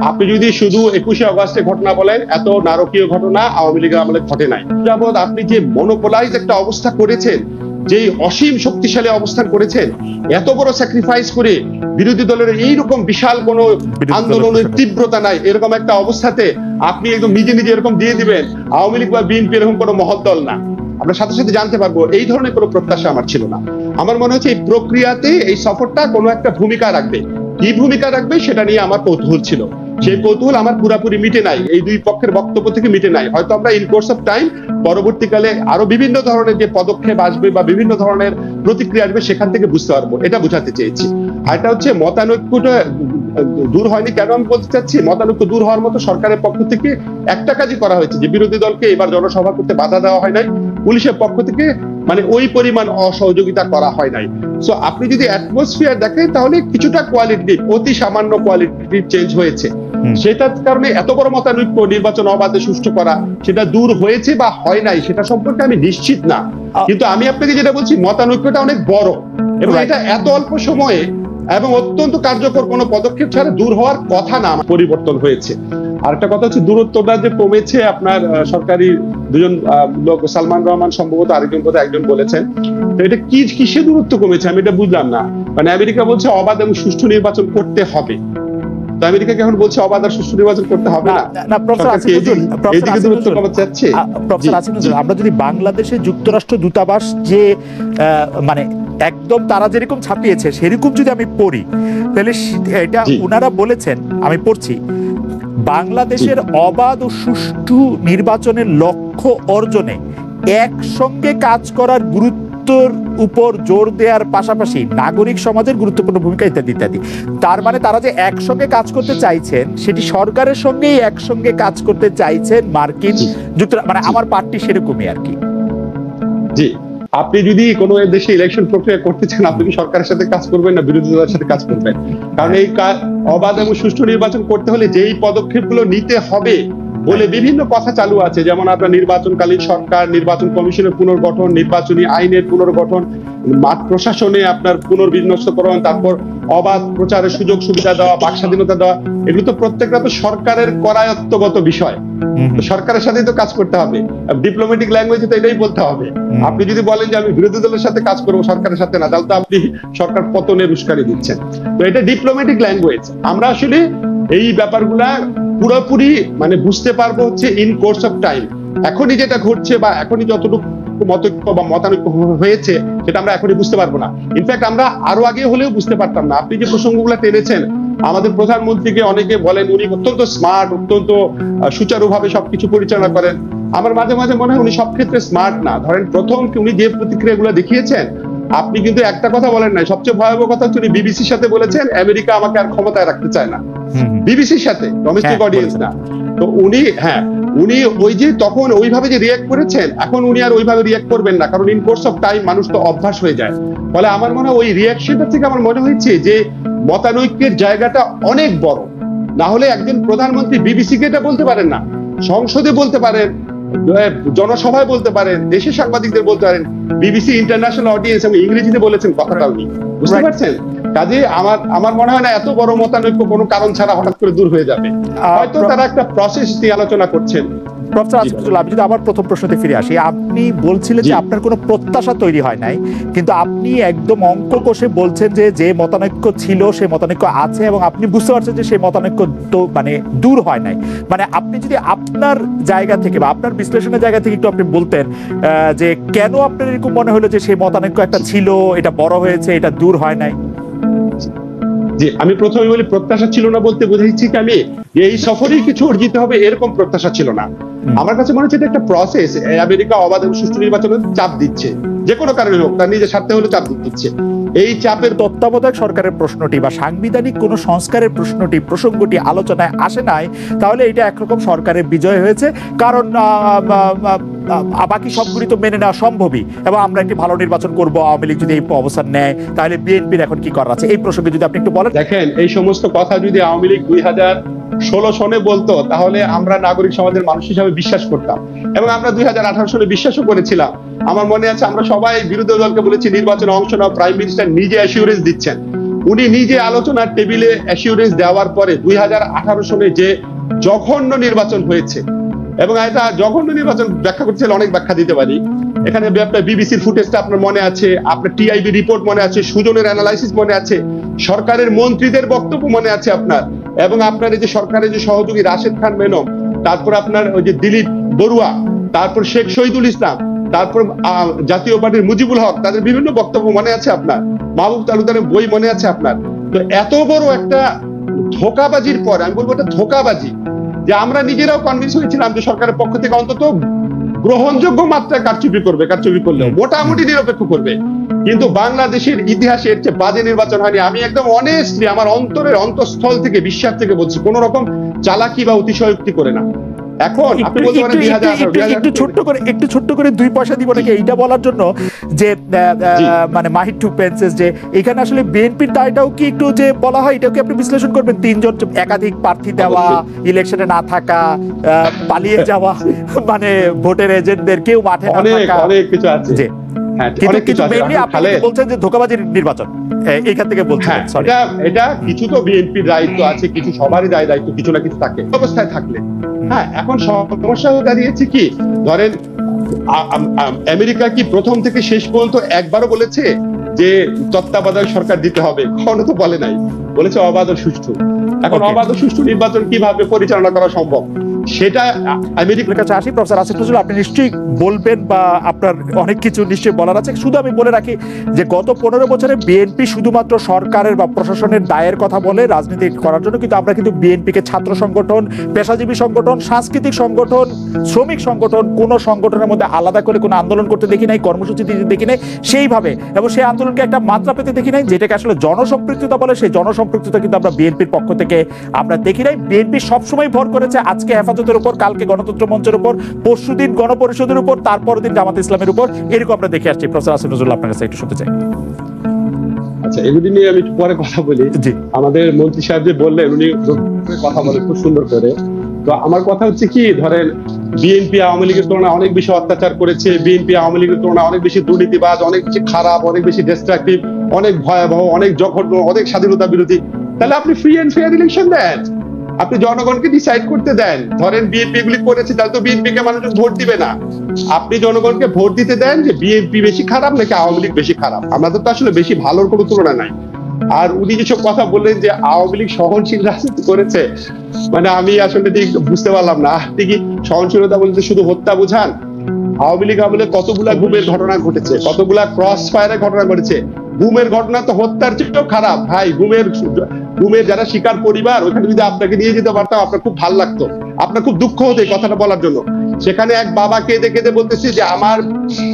আপনি যদি শুধু 21শে আগস্টে ঘটনা বলেন, এত নারকীয় ঘটনা আওয়ামী লীগের আমলে ঘটে নাই। যাবৎ আপনি যে মনোপোলাইজ একটা অবস্থা করেছেন, যে অসীম শক্তিশালী অবস্থান করেছেন, এত বড় স্যাক্রিফাইস করে বিরোধী দলের এইরকম বিশাল কোন আন্দোলনের তীব্রতা নাই, এরকম একটা অবস্থাতে আপনি একদম নিজে নিজে এরকম দিয়ে দিবেন আওয়ামী লীগ বা বিএনপি এরকম কোনো মহৎ দল না। আমরা সাথে সাথে জানতে পারবো এই ধরনের কোনো প্রত্যাশা আমার ছিল না। আমার মনে হচ্ছে এই প্রক্রিয়াতে এই সফরটা কোনো একটা ভূমিকা রাখবে। কি ভূমিকা রাখবে সেটা নিয়ে আমার কৌতূহল ছিল। সেই কৌতূহল আমার পুরাপুরি মিটে নাই, এই দুই পক্ষের বক্তব্য থেকে মিটে নাই। হয়তো আমরা ইন কোর্স অফ টাইম পরবর্তীকালে আরো বিভিন্ন ধরনের যে পদক্ষেপ আসবে বা বিভিন্ন ধরনের প্রতিক্রিয়া আসবে সেখান থেকে বুঝতে পারবো, এটা বোঝাতে চেয়েছি। আর এটা হচ্ছে মতানৈক্যটা দূর হয়নি কেন আমি বলতে চাচ্ছি, মতানৈক্য দূর হওয়ার মতো সরকারের পক্ষ থেকে একটা কাজই করা হয়েছে, যে বিরোধী দলকে এবার জনসভা করতে বাধা দেওয়া হয় নাই, পুলিশের পক্ষ থেকে মানে ওই পরিমাণ অসহযোগিতা করা হয় নাই। সো আপনি যদি অ্যাটমসফিয়ার দেখেন তাহলে কিছুটা কোয়ালিটিভ, অতি সামান্য কোয়ালিটিভ চেঞ্জ হয়েছে। সেটার কারণে এত বড় মতানৈক্য নির্বাচন অবাধে সুষ্ঠু করা সেটা দূর হয়েছে বা হয় নাই সেটা সম্পর্কে আমি নিশ্চিত না। কিন্তু আমি আপনাকে যেটা বলছি, মতানৈক্যটা অনেক বড় এবং এটা এত অল্প সময়ে এবং অত্যন্ত কার্যকর কোনো পদক্ষেপ ছাড়া দূর হওয়ার কথা না, পরিবর্তন হয়েছে। আর একটা কথা হচ্ছে দূরত্বটা যে কমেছে, আপনার সরকারি দুজন লোক, সালমান রহমান সম্ভবত, আরেকজন বোধহয় একজন বলেছেন, তো এটা কি কিসে দূরত্ব কমেছে আমি এটা বুঝলাম না। মানে আমেরিকা বলছে অবাধ এবং সুষ্ঠু নির্বাচন করতে হবে, তো আমেরিকা এখন বলছে অবাধ আর সুষ্ঠু নির্বাচন করতে হবে না। আমরা যদি বাংলাদেশে যুক্তরাষ্ট্র দূতাবাস যে মানে একদম তারা যেরকম ছাপিয়েছে সেরকম যদি আমি পড়ি, তাহলে এটা ওনারা বলেছেন, আমি পড়ছি, বাংলাদেশের অবাধ ও সুষ্ঠু নির্বাচনের লক্ষ্য অর্জনে একসঙ্গে কাজ করার গুরুত্বের উপর জোর দেওয়ার পাশাপাশি নাগরিক সমাজের গুরুত্বপূর্ণ ভূমিকা ইত্যাদি ইত্যাদি। তার মানে তারা যে একসঙ্গে কাজ করতে চাইছেন সেটি সরকারের সঙ্গেই একসঙ্গে কাজ করতে চাইছেন মার্কিন যুক্তরাষ্ট্র, মানে আমার পার্টি সেরকমই আর কি। জি, আপনি যদি কোনো দেশে ইলেকশন প্রক্রিয়া করতে চান, আপনি কি সরকারের সাথে কাজ করবেন না বিরোধী দলের সাথে কাজ করবেন? কারণ এই অবাধ এবং সুষ্ঠু নির্বাচন করতে হলে যেই পদক্ষেপগুলো নিতে হবে বলে বিভিন্ন কথা চালু আছে, যেমন আপনার নির্বাচনকালীন সরকার, নির্বাচন কমিশনের পুনর্গঠন, নির্বাচনী আইনের পুনর্গঠন, মাঠ প্রশাসনে আপনার পুনর্বিন্যস্তকরণ, তারপর অবাধ প্রচারের সুযোগ সুবিধা দেওয়া, বাক স্বাধীনতা দেওয়া, এগুলো তো প্রত্যেকটা তো সরকারের করায়ত্তগত বিষয়। সরকারের সাথেই তো কাজ করতে হবে, ডিপ্লোম্যাটিক ল্যাঙ্গুয়েজে তো এটাই বলতে হবে। আপনি যদি বলেন যে আমি বিরোধী দলের সাথে কাজ করবো সরকারের সাথে না, তাহলে তো আপনি সরকার পতনের উস্কানি দিচ্ছেন। তো এটা ডিপ্লোম্যাটিক ল্যাঙ্গুয়েজ। আমরা আসলে এই ব্যাপারগুলা পুরোপুরি মানে বুঝতে পারবো হচ্ছে ইন কোর্স অফ টাইম। এখনই যেটা ঘটছে বা এখনই যতটুকু মতৈক্য বা মতানৈক্য হয়েছে সেটা আমরা এখনই বুঝতে পারবো না। ইনফ্যাক্ট আমরা আরো আগে হলেও বুঝতে পারতাম না। আপনি যে প্রসঙ্গগুলো টেনেছেন, আমাদের প্রধানমন্ত্রীকে অনেকে বলেন উনি অত্যন্ত স্মার্ট, অত্যন্ত সুচারুভাবে সবকিছু পরিচালনা করেন। আমার মাঝে মাঝে মনে হয় উনি সব ক্ষেত্রে স্মার্ট না। ধরেন প্রথম উনি যে প্রতিক্রিয়াগুলো দেখিয়েছেন, আপনি কিন্তু একটা কথা বলেন নাই, সবচেয়ে ভয়াবহ কথা হচ্ছে উনি বিবিসির সাথে বলেছেন আমেরিকা আমাকে আর ক্ষমতায় রাখতে চায় না, বিবিসির সাথে, ডোমেস্টিক অডিয়েন্স না। তো উনি উনি ওই যে তখন ওইভাবে যে রিঅ্যাক্ট করেছেন, এখন উনি আর ওইভাবে রিঅ্যাক্ট করবেন না, কারণ ইন কোর্স অফ টাইম মানুষ তো অভ্যাস হয়ে যায়। ফলে আমার মনে হয় ওই রিঅ্যাকশনটা থেকে আমার মনে হয়েছে যে মতানৈক্যের জায়গাটা অনেক বড়। না হলে একজন প্রধানমন্ত্রী বিবিসিকে এটা বলতে পারেন না, সংসদে বলতে পারেন, জনসভায় বলতে পারেন, দেশের সাংবাদিকদের বলতে পারেন, বিবিসি ইন্টারন্যাশনাল অডিয়েন্স এবং ইংরেজিতে বলেছেন কথাটা উনি, বুঝতে পারছেন? কাজে আমার মনে হয় না এত বড় মতানৈক্য কোনো কারণ ছাড়া হঠাৎ করে দূর হয়ে যাবে। হয়তো তারা একটা প্রসেস নিয়ে আলোচনা করছেন। আমি যদি আবার প্রথম প্রশ্নতে ফিরে আসি, আপনি বলছিলেন যে আপনার কোনো প্রত্যাশা তৈরি হয় নাই, কিন্তু আপনি একদম অঙ্ক কষে বলছেন যে যে মতানৈক্য ছিল সে মতানৈক্য আছে এবং আপনি বুঝতে পারছেন যে সেই মতানৈক্য তো মানে দূর হয় নাই। মানে আপনি যদি আপনার জায়গা থেকে বা আপনার বিশ্লেষণের জায়গা থেকে একটু আপনি বলতেন যে কেন আপনার এরকম মনে হলো যে সেই মতানৈক্য একটা ছিল, এটা বড় হয়েছে, এটা দূর হয় নাই? জি, আমি প্রথমে বলি প্রত্যাশা ছিল না বলতে বুঝাইছি কি আমি এই সফরেই কিছু অর্জিত হবে এরকম প্রত্যাশা ছিল না। আমার কাছে মনে হচ্ছে এটা একটা প্রসেস। আমেরিকা অবাধ এবং সুষ্ঠু নির্বাচনের চাপ দিচ্ছে, যে কোনো কারণে হোক, তার নিজের স্বার্থে হলে চাপ দিচ্ছে। এই চাপের তত্ত্বাবধায়ক সরকারের প্রশ্নটি বা সাংবিধানিক কোন সংস্কারের প্রসঙ্গটি আলোচনায় আসে নাই, তাহলে এটা একরকম সরকারের বিজয় হয়েছে, কারণ বাকি সবগুলি তো মেনে নেওয়া সম্ভবই এবং আমরা একটি ভালো নির্বাচন করব। আওয়ামী লীগ যদি এই অবস্থান নেয় তাহলে বিএনপির এখন কি করার আছে, এই প্রসঙ্গে যদি আপনি একটু বলেন। দেখেন, এই সমস্ত কথা যদি আওয়ামী লীগ 2016 সনে বলতো তাহলে আমরা নাগরিক সমাজের মানুষ হিসাবে বিশ্বাস করতাম এবং আমরা 2018 সনে বিশ্বাসও করেছিলাম। আমার মনে আছে আমরা সবাই বিরোধী দলকে বলেছি নির্বাচনে অংশ নাও, প্রাইম মিনিস্টার নিজে অ্যাসিউরেন্স দিচ্ছেন উনি নিজে আলোচনার টেবিলে অ্যাসিউরেন্স দেওয়ার পরে 2018 সনে যে জঘন্য নির্বাচন হয়েছে, এবং এটা জঘন্য নির্বাচন ব্যাখ্যা করতে চাইলে অনেক ব্যাখ্যা দিতে পারি। এখানে আপনার বিবিসির ফুটেজটা আপনার মনে আছে, আপনার টিআইবি রিপোর্ট মনে আছে, সুজনের অ্যানালাইসিস মনে আছে, সরকারের মন্ত্রীদের বক্তব্য মনে আছে আপনার, এবং আপনার এই যে সরকারের যে সহযোগী রাশেদ খান মেনন, তারপর আপনার ওই যে দিলীপ বড়ুয়া, তারপর শেখ শহীদুল ইসলাম, তারপর জাতীয় পার্টির মুজিবুল হক, তাদের বিভিন্ন বক্তব্য মনে আছে আপনার, মাহবুব তালুকদারের বই মনে আছে আপনার। তো এত বড় একটা ধোঁকাবাজির পর, আমি বলবো এটা ধোঁকাবাজি, যে আমরা নিজেরাও কনভিন্স হয়েছিলাম যে সরকারের পক্ষ থেকে অন্তত গ্রহণযোগ্য মাত্রায় কারচুপি করলেও মোটামুটি নিরপেক্ষ করবে, কিন্তু বাংলাদেশের ইতিহাসে এর চেয়ে বাজে নির্বাচন হয়নি। আমি একদম অনেস্টলি আমার অন্তরের অন্তঃস্থল থেকে, বিশ্বাস থেকে বলছি, কোন রকম চালাকি বা অতিশয়োক্তি করে না। এখন আপনি বলতে পারেন একটু ছোট্ট করে 2 পয়সা দিব নাকি এইটা বলার জন্য যে মানে মাহির টু পেন্সেস, যে এখানে আসলে বিএনপির দায়টাও কি একটু যে বলা হয়, এটাও কি আপনি বিশ্লেষণ করবেন? 3 জন একাধিক প্রার্থী দেওয়া, ইলেকশনে না থাকা, পালিয়ে যাওয়া, মানে ভোটের এজেন্টদের কেউ মাঠে না থাকা, অনেক কিছু আছে। কিন্তু মেইনলি আপনি বলছেন যে ধোঁকাবাজির নির্বাচন, এইখান থেকে বলছেন। এটা কিছু তো বিএনপির দায়িত্ব আছে, কিছু সবারই দায়িত্ব কিছু না কিছু থাকে অবস্থায় থাকলে। হ্যাঁ, এখন সমস্যা দাঁড়িয়েছে কি, ধরেন আমেরিকা কি প্রথম থেকে শেষ পর্যন্ত একবারও বলেছে যে তত্ত্বাবধায়ক সরকার দিতে হবে? কখনো তো বলে নাই, বলেছে অবাধ ও সুষ্ঠু। এখন অবাধ ও সুষ্ঠু নির্বাচন কিভাবে পরিচালনা করা সম্ভব সেটা আমেরিকার কাছে আসি। প্রফেসর আসিফ নজরুল, আপনি নিশ্চয়ই বলবেন বা আপনার অনেক কিছু নিশ্চয়ই বলার আছে। শুধু আমি বলে রাখি যে গত 15 বছরে বিএনপি শুধুমাত্র সরকারের বা প্রশাসনের দায়ের কথা বলে রাজনীতি করার জন্য, কিন্তু আমরা কিন্তু বিএনপিকে ছাত্র সংগঠন, পেশাজীবী সংগঠন, সাংস্কৃতিক সংগঠন, শ্রমিক সংগঠন, কোন সংগঠনের মধ্যে আলাদা করে কোনো আন্দোলন করতে দেখি নাই, কর্মসূচি দিতে দেখি নাই সেইভাবে, এবং সেই আন্দোলনকে একটা মাত্রা পেতে দেখি নাই, যেটাকে আসলে জনসম্পৃক্ততা বলে। সেই জনসম্পৃক্ততা কিন্তু আমরা বিএনপির পক্ষ থেকে আমরা দেখি নাই। বিএনপি সবসময় ভর করেছে আজকে হেফাজতের উপর, কালকে গণতন্ত্র মঞ্চের উপর, পরশুদিন গণপরিষদের উপর, তারপরের দিন জামাত ইসলামের উপর, এরকম আমরা দেখে আসছি। প্রফেসর আসিফ নজরুল, আপনার কাছে একটু শুনতে চাই। আচ্ছা, এগুলি নিয়ে আমি একটু পরে কথা বলি। আমাদের মন্ত্রী সাহেব যে বললেন, উনি কথা বলে খুব সুন্দর করে। তো আমার কথা হচ্ছে কি, ধরেন বিএনপি আওয়ামী লীগের তুলনায় অনেক বেশি অত্যাচার করেছে, বিএনপি আওয়ামী লীগের তুলনায় অনেক বেশি দুর্নীতিবাজ, অনেক বেশি খারাপ, অনেক বেশি ডিস্ট্রাকটিভ, অনেক ভয়াবহ, অনেক জঘন্য, অনেক স্বাধীনতা বিরোধী। তাহলে আপনি ফ্রি এন্ড ফেয়ার ইলেকশন দেন, আপনি জনগণকে ডিসাইড করতে দেন। ধরেন বিএনপি এগুলি করেছে, তাহলে তো বিএনপি কে মানুষ ভোট দিবে না। আপনি জনগণকে ভোট দিতে দেন যে বিএনপি বেশি খারাপ নাকি আওয়ামী লীগ বেশি খারাপ। আমাদের তো আসলে বেশি ভালোর কোনো তুলনা নাই। আর উনি যেসব কথা বললেন যে আওয়ামী লীগ সহনশীল রাজনীতি করেছে, মানে আমি আসলে ঠিক বুঝতে পারলাম না। আপনি কি সহনশীলতা বলতে শুধু হত্যা বুঝান? আওয়ামী লীগ আমলে কতগুলা গুমের ঘটনা ঘটেছে, কতগুলা ক্রস ফায়ারের ঘটনা ঘটেছে। গুমের ঘটনা তো হত্যার চেয়েও খারাপ ভাই। গুমের যারা শিকার পরিবার, ওখানে যদি আপনাকে নিয়ে যেতে পারতাম আপনার খুব ভালো লাগতো, আপনার খুব দুঃখ হতো এই কথাটা বলার জন্য। সেখানে এক বাবা কেঁদে কেঁদে বলতেছে যে আমার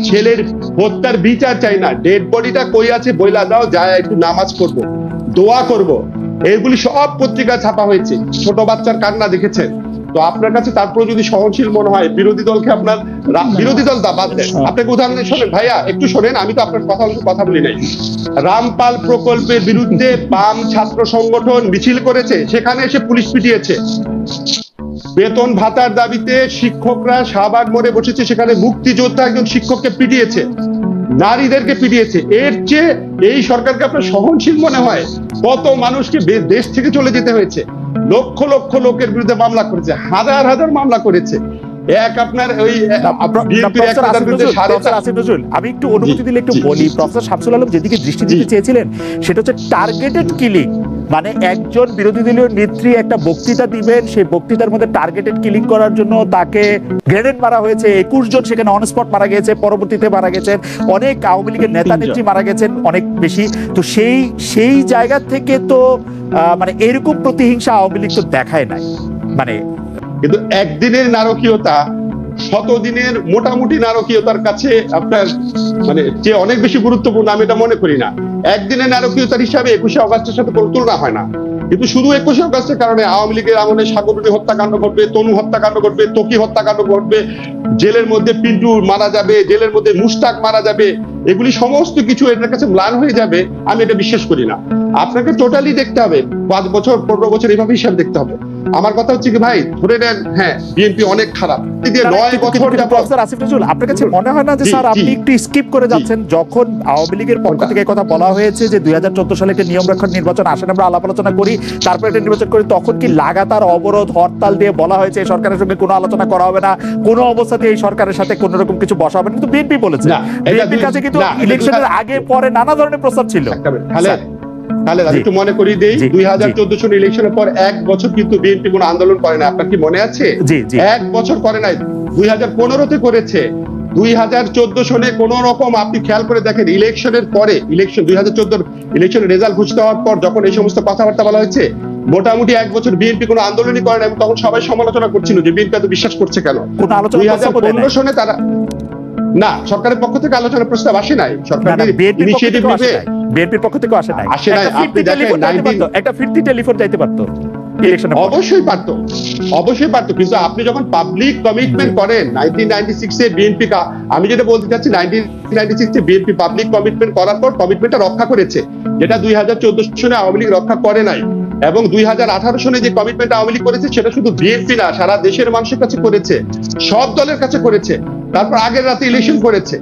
ছেলের হত্যার বিচার চাই না, ডেড বডিটা কই আছে বইলা দাও, যায় একটু নামাজ পড়বো, দোয়া করব। এগুলি সব পত্রিকায় ছাপা হয়েছে, ছোট বাচ্চার কান্না দেখেছেন। তো আপনার কাছে তারপরে যদি সহনশীল মনে হয়, বিরোধী দলকে আপনার, বিরোধী দল বাদ দেন, আপনাকে উদাহরণ শোনেন ভাইয়া, একটু শোনেন, আমি তো আপনার কথা বলি নাই। রামপাল প্রকল্পের বিরুদ্ধে বাম ছাত্র সংগঠন মিছিল করেছে, সেখানে এসে পুলিশ পিটিয়েছে। বেতন ভাতার দাবিতে শিক্ষকরা শাহবাগ মোড়ে বসেছে, সেখানে মুক্তিযোদ্ধা একজন শিক্ষককে পিটিয়েছে, নারীদেরকে পিটিয়েছে। এর চেয়ে এই সরকারকে আপনার সহনশীল মনে হয়? কত মানুষকে দেশ থেকে চলে যেতে হয়েছে, লক্ষ লক্ষ লোকের বিরুদ্ধে মামলা করেছে, হাজার হাজার মামলা করেছে। এক আপনার ওই আমি একটু অনুমতি দিলে একটু বলি। প্রফেসর শামসুল আলম যেদিকে দৃষ্টি দিতে চেয়েছিলেন সেটা হচ্ছে টার্গেটেড কিলিং। মানে একজন বিরোধী দলীয় নেত্রী একটা বক্তৃতা দিবেন, সেই বক্তৃতার মধ্যে টার্গেটেড কিলিং করার জন্য তাকে গ্রেনেড মারা হয়েছে, 21 জন সেখানে অন স্পট মারা গেছে, পরবর্তীতে মারা গেছেন অনেক আওয়ামী লীগের নেতা নেত্রী মারা গেছেন অনেক বেশি। তো সেই জায়গা থেকে তো মানে এরকম প্রতিহিংসা আওয়ামী লীগ তো দেখায় নাই। মানে কিন্তু একদিনের নারকীয়তা শতদিনের মোটামুটি নারকীয়তার কাছে আপনার মানে যে অনেক বেশি গুরুত্বপূর্ণ, আমি এটা মনে করি না। একদিনের নারকীয়তার হিসাবে 21শে অগাস্টের সাথে কোনো তুলনা হয় না। কিন্তু শুধু 21শে অগাস্টের কারণে আওয়ামী লীগের আমলে সাগররুটি হত্যাকাণ্ড ঘটবে, তনু হত্যাকাণ্ড ঘটবে, ত্বকী হত্যাকাণ্ড ঘটবে, জেলের মধ্যে পিন্টু মারা যাবে, জেলের মধ্যে মুশতাক মারা যাবে, এগুলি সমস্ত কিছু এটার কাছে ম্লান হয়ে যাবে, আমি এটা বিশ্বাস করি না। আপনাকে টোটালি দেখতে হবে, 5 বছর 15 বছর এইভাবে হিসাব দেখতে হবে। আমার কথা হচ্ছে কি ভাই, ধরে নেন হ্যাঁ বিএনপি অনেক খারাপ, 9 বছর প্রফেসর আসিফ নজরুল, আপনার কাছে মনে হয় না যে স্যার আপনি একটু স্কিপ করে যাচ্ছেন? যখন আওয়ামী লীগের পক্ষ থেকে কথা বলা হয়েছে যে 2014 সালে একটা নিয়ম রক্ষণ নির্বাচন আসেন, আমরা আলাপ আলোচনা করি, তারপর একটা নির্বাচন করি, তখন কি লাগাতার অবরোধ হরতাল দিয়ে বলা হয়েছে এই সরকারের সঙ্গে কোনো আলোচনা করা হবে না, কোনো অবস্থাতে এই সরকারের সাথে কোনো রকম কিছু বসা হবে না, কিন্তু বিএনপি বলেছে। বিএনপির কাছে কিন্তু ইলেকশনের আগে পরে নানা ধরনের প্রস্তাব ছিল। তাহলে আমি একটু মনে করি দেই, 2014 সনের ইলেকশনের পর 1 বছর কিন্তু বিএনপি কোনো আন্দোলন করে না। আপনার কি মনে আছে? 1 বছর করে নাই। 2015-তে করেছে। 2014 সনে কোন রকম আপনি খেয়াল করে দেখেন, ইলেকশনের পরে, ইলেকশন 2014 ইলেকশনের রেজাল্ট ঘোষিত হওয়ার পর যখন এই সমস্ত কথাবার্তা বলা হয়েছে, মোটামুটি 1 বছর বিএনপি কোনো আন্দোলনই করে না, এবং তখন সবাই সমালোচনা করছিল যে বিএনপি এত বিশ্বাস করছে কেন। 2015 সনে তারা না, সরকারের পক্ষ থেকে আলোচনার প্রস্তাব আসে নাই, সরকারের ইনিশিয়েটিভ নিবে, বিএনপির পক্ষ থেকে আসে নাই। আসে নাই। আপনি দেখেন একটা ফিরতি টেলিফোন যাইতে পারতো ইলেকশনে, অবশ্যই পারতো, অবশ্যই পারতো, কিন্তু আপনি যখন পাবলিক কমিটমেন্ট করেন 1996 এ বিএনপি, আমি যেটা বলতে চাচ্ছি 1996 এ বিএনপি পাবলিক কমিটমেন্ট করার পর কমিটমেন্টটা রক্ষা করেছে, যেটা 2014 সনে আওয়ামী লীগ রক্ষা করে নাই। এবং 2018 সনে যে কমিটমেন্ট আওয়ামী লীগ করেছে সেটা শুধু বিএনপি না, সারা দেশের মানুষের কাছে করেছে, সব দলের কাছে করেছে। তারপর আগের রাতে ইলেকশন করেছে।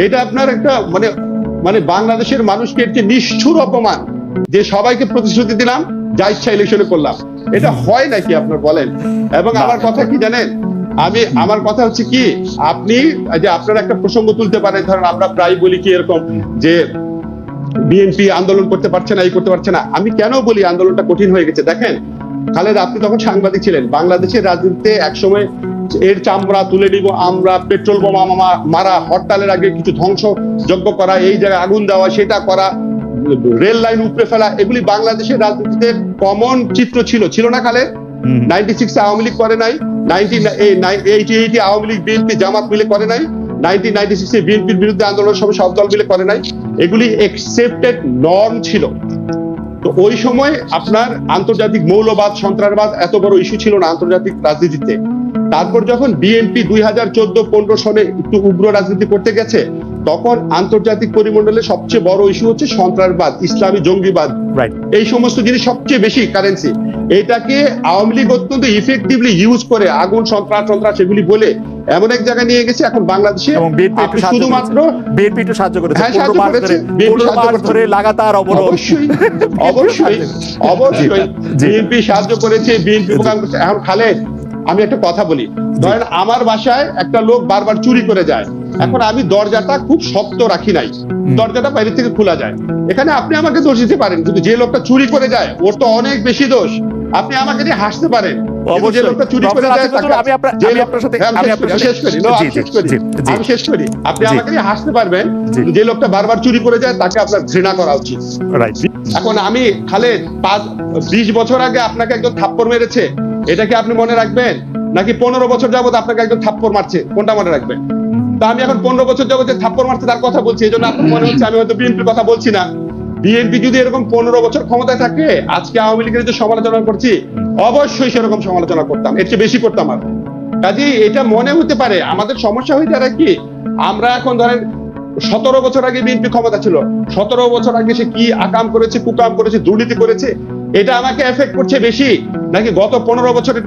এটা আপনার একটা মানে বাংলাদেশের মানুষকে একটি নিষ্ঠুর অপমান, যে সবাইকে প্রতিশ্রুতি দিলাম, যা ইচ্ছা ইলেকশনে করলাম। এটা হয় নাকি আপনার বলেন? এবং আমার কথা কি জানেন, আমার কথা হচ্ছে কি, আপনি যে আপনার একটা প্রসঙ্গ তুলতে পারেন, ধরেন আমরা প্রায় বলি কি এরকম যে বিএনপি আন্দোলন করতে পারছে না, এই করতে পারছে না। আমি কেন বলি আন্দোলনটা কঠিন হয়ে গেছে? দেখেন খালেদ, আপনি তখন সাংবাদিক ছিলেন। বাংলাদেশের রাজনীতিতে একসময় এর চামড়া তুলে নিব আমরা, পেট্রোল বোমা মারা, হরতালের আগে কিছু ধ্বংসযজ্ঞ করা, এই জায়গায় আগুন দেওয়া, সেটা করা, রেল লাইন উপড়ে ফেলা, এগুলি বাংলাদেশের রাজনীতিতে কমন চিত্র ছিল না খালেদ? 96 আওয়ামী লীগ করে নাই, 1980 আওয়ামী লীগ বিএনপি জামাত মিলে করে নাই, 1996 বিএনপির বিরুদ্ধে আন্দোলন সব দল মিলে করে নাই। এগুলি একসেপ্টেড নর্ম ছিল। তো ওই সময় আপনার আন্তর্জাতিক মৌলবাদ, সন্ত্রাসবাদ এত বড় ইস্যু ছিল না আন্তর্জাতিক রাজনীতিতে। তারপর যখন বিএনপি 2014-15 সনে একটু উগ্র রাজনীতি করতে গেছে, তখন আন্তর্জাতিক পরিমণ্ডলে সবচেয়ে বড় ইস্যু হচ্ছে সন্ত্রাসবাদ, ইসলামী জঙ্গিবাদ, এই সমস্ত জিনিস সবচেয়ে বেশি কারেন্সি। এটাকে আওয়ামী লীগ অত্যন্ত ইফেক্টিভলি ইউজ করে আগুন, সন্ত্রাস এগুলি বলে এমন এক জায়গায় নিয়ে গেছে। এখন বাংলাদেশে শুধুমাত্র বিএনপি একটু সাহায্য করেছে, হ্যাঁ সাহায্য করেছে, লাগাতার অবরোধ, অবশ্যই বিএনপি সাহায্য করেছে, বিএনপি প্রোগ্রাম করছে। এখন খালেদ, আমি একটা কথা বলি, ধরেন আমার বাসায় একটা লোক বারবার চুরি করে যায়, এখন আমি দরজাটা খুব শক্ত রাখি নাই, দরজাটা বাইরে থেকে খোলা যায়, এখানে আপনি আমাকে দোষ দিতে পারেন, কিন্তু যে লোকটা চুরি করে যায় ওর তো অনেক বেশি দোষ। আপনি আমাকে দিয়ে হাসতে পারেন, যে লোকটা চুরি করে যায়, আমি শেষ করি, আপনি আমাকে দিয়ে হাসতে পারবেন, যে লোকটা বারবার চুরি করে যায় তাকে আপনার ঘৃণা করা উচিত। এখন আমি খালেদ 20 বছর আগে আপনাকে একজন থাপ্পড় মেরেছে, এটা কি আপনি মনে রাখবেন? নাকি 15 বছর যাবত আপনাকে একজন থাপ্পড় মারছে, কোনটা মনে রাখবেন? তা আমি এখন 15 বছর যাবত যে থাপ্পড় মারছে তার কথা বলছি, এই জন্য আপনার মনে হচ্ছে আমি হয়তো বিএনপির কথা বলছি না। বিএনপি যদি এরকম 15 বছর ক্ষমতায় থাকে, আজকে আওয়ামী লীগের যে সমালোচনা করছি, অবশ্যই সেরকম সমালোচনা করতাম, এর চেয়ে বেশি করতাম। আর কাজেই এটা মনে হতে পারে আমাদের সমস্যা হয়ে যায় কি, আমরা এখন ধরেন 17 বছর আগে বিএনপি ক্ষমতা ছিল, 17 বছর আগে সে কি আকাম করেছে, কুকাম করেছে, দুর্নীতি করেছে, এটা আমাকে এফেক্ট করছে বেশি, নাকি গত 15 বছরের